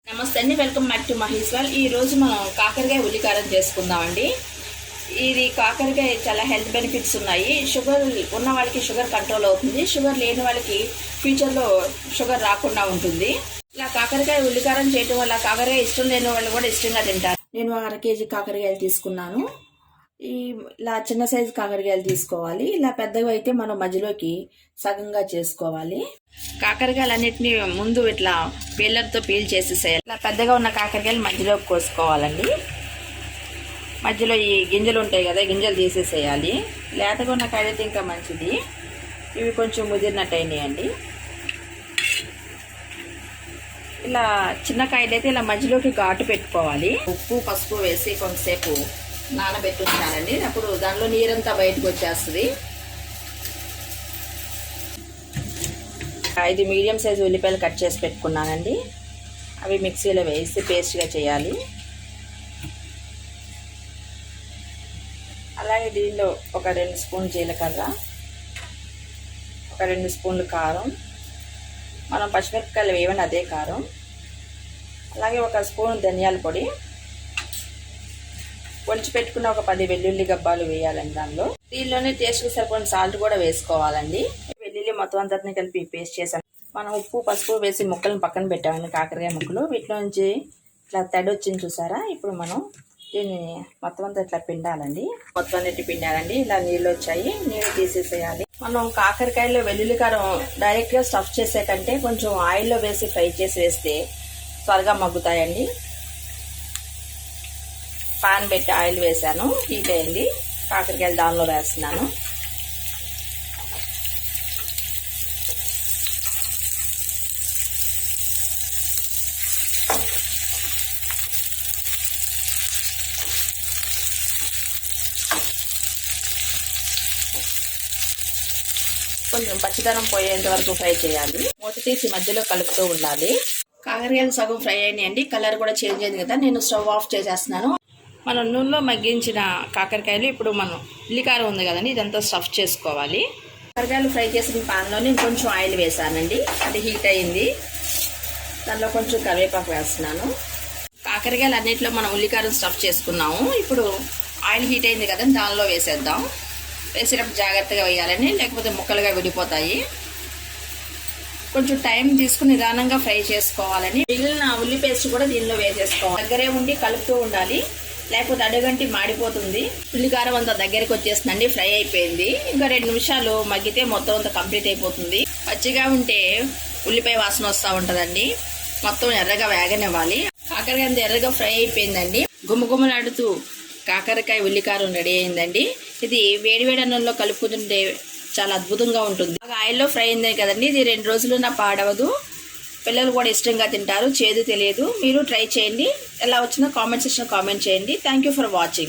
నమస్తే అండి, welcome back to Maheshwar. ఈరోజు మనం కాకరకాయ ఉల్లికారం చేసుకుందామండి. ఇది కాకరకాయ చాలా హెల్త్ బెనిఫిట్స్ ఉన్నాయి. షుగర్ ఉన్న వాళ్ళకి షుగర్ కంట్రోల్ అవుతుంది, షుగర్ లేని వాళ్ళకి ఫ్యూచర్లో షుగర్ రాకుండా ఉంటుంది. ఇలా కాకరకాయ ఉల్లికారం చేయడం వల్ల కాకరకాయ ఇష్టం లేని వాళ్ళు కూడా ఇష్టంగా తింటారు. నేను 1/2 కేజీ కాకరకాయలు తీసుకున్నాను. ఇలా చిన్న సైజు కాకరకాయలు తీసుకోవాలి. ఇలా పెద్దగా అయితే మనం మధ్యలోకి సగంగా చేసుకోవాలి. కాకరకాయలు అన్నిటిని ముందు ఇట్లా పీలర్తో పీల్ చేసేసేయాలి. ఇలా పెద్దగా ఉన్న కాకరకాయలు మధ్యలోకి కోసుకోవాలండి. మధ్యలో ఈ గింజలు ఉంటాయి కదా, గింజలు తీసేసేయాలి. లేతగా ఉన్న కాయలైతే ఇంకా మంచిది. ఇవి కొంచెం ముదిరినట్టు అయినాయండి. ఇలా చిన్న కాయలైతే ఇలా మధ్యలోకి ఘాటు పెట్టుకోవాలి. ఉప్పు పసుపు వేసి కొంతసేపు నానబెట్టించాలండి. అప్పుడు దానిలో నీరంతా బయటకు వచ్చేస్తుంది. 5 మీడియం సైజు ఉల్లిపాయలు కట్ చేసి పెట్టుకున్నానండి. అవి మిక్సీలో వేసి పేస్ట్గా చేయాలి. అలాగే దీనిలో ఒక 2 స్పూన్లు జీలకర్ర, ఒక 2 స్పూన్లు కారం, మనం పచ్చిమిరపకాయలు వేయని అదే కారం, అలాగే ఒక స్పూన్ ధనియాల పొడి, ఒలిచి పెట్టుకున్న ఒక 10 వెల్లుల్లి గబ్బాలు వేయాలండి. దీనిలోనే టేస్ట్కి సరిపడిన సాల్ట్ కూడా వేసుకోవాలండి. వెల్లుల్లి మొత్తం అంతటిని కలిపి పేస్ట్ చేసాం. మనం ఉప్పు పసుపు వేసి ముక్కలను పక్కన పెట్టామండి. కాకరకాయ ముక్కలు వీటిలో నుంచి ఇట్లా తడి వచ్చింది చూసారా. ఇప్పుడు మనం దీన్ని మొత్తం అంతా ఇట్లా పిండాలండి. మొత్తం అన్నిటి పిండాలండి. ఇలా నీళ్ళు వచ్చాయి, నీళ్ళు తీసేసేయాలి. మనం కాకరకాయలో వెల్లుల్లి కారం డైరెక్ట్గా స్టఫ్ చేసే కంటే కొంచెం ఆయిల్లో వేసి ఫ్రై చేసి వేస్తే త్వరగా మగ్గుతాయండి. పాన్ పెట్టి ఆయిల్ వేసాను, హీట్ అయింది. కాకరకాయలు దానిలో వేస్తున్నాను. కొంచెం పచ్చిదనం పోయేంత వరకు ఫ్రై చేయాలి. మూత తీసి మధ్యలో కలుపుతూ ఉండాలి. కాకరకాయలు సగం ఫ్రై అయినాయండి. కలర్ కూడా చేంజ్ అయింది కదా. నేను స్టవ్ ఆఫ్ చేసేస్తున్నాను. మనం నూనెలో మగ్గించిన కాకరకాయలు ఇప్పుడు మనం ఉల్లికారం ఉంది కదండి, ఇదంతా స్టఫ్ చేసుకోవాలి. కాకరకాయలు ఫ్రై చేసిన పాన్లో నేను కొంచెం ఆయిల్ వేసానండి. అది హీట్ అయింది. దానిలో కొంచెం కరివేపాకు వేస్తున్నాను. కాకరకాయలు అన్నింటిలో మనం ఉల్లికారం స్టఫ్ చేసుకున్నాము. ఇప్పుడు ఆయిల్ హీట్ అయింది కదండి, దానిలో వేసేద్దాం. వేసేటప్పుడు జాగ్రత్తగా వేయాలని, లేకపోతే ముక్కలుగా విడిపోతాయి. కొంచెం టైం తీసుకుని నిదానంగా ఫ్రై చేసుకోవాలని. మిగిలిన ఉల్లి పేస్ట్ కూడా దీనిలో వేసేసుకోవాలి. దగ్గరే ఉండి కలుపుతూ ఉండాలి, లేకపోతే అడుగంటి మాడిపోతుంది. ఉల్లికారం అంతా దగ్గరికి వచ్చేస్తుందండి, ఫ్రై అయిపోయింది. ఇంకా 2 నిమిషాలు మగ్గితే మొత్తం అంతా కంప్లీట్ అయిపోతుంది. పచ్చిగా ఉంటే ఉల్లిపాయ వాసన వస్తూ ఉంటుందండి. మొత్తం ఎర్రగా వేగనివ్వాలి. కాకరకాయ అంతా ఎర్రగా ఫ్రై అయిపోయిందండి. గుమ్మగుమ్మలాడుతూ కాకరకాయ ఉల్లికారం రెడీ అయిందండి. ఇది వేడివేడి అన్నంలో కలుపుకుంటుంటే చాలా అద్భుతంగా ఉంటుంది. ఆయిల్లో ఫ్రై అయిందే కదండి, ఇది 2 రోజులున్నా పాడవదు. పిల్లలు కూడా ఇష్టంగా తింటారు, చేదు తెలియదు. మీరు ట్రై చేయండి. ఎలా వచ్చినా కామెంట్ సెక్షన్లో కామెంట్ చేయండి. Thank you for watching.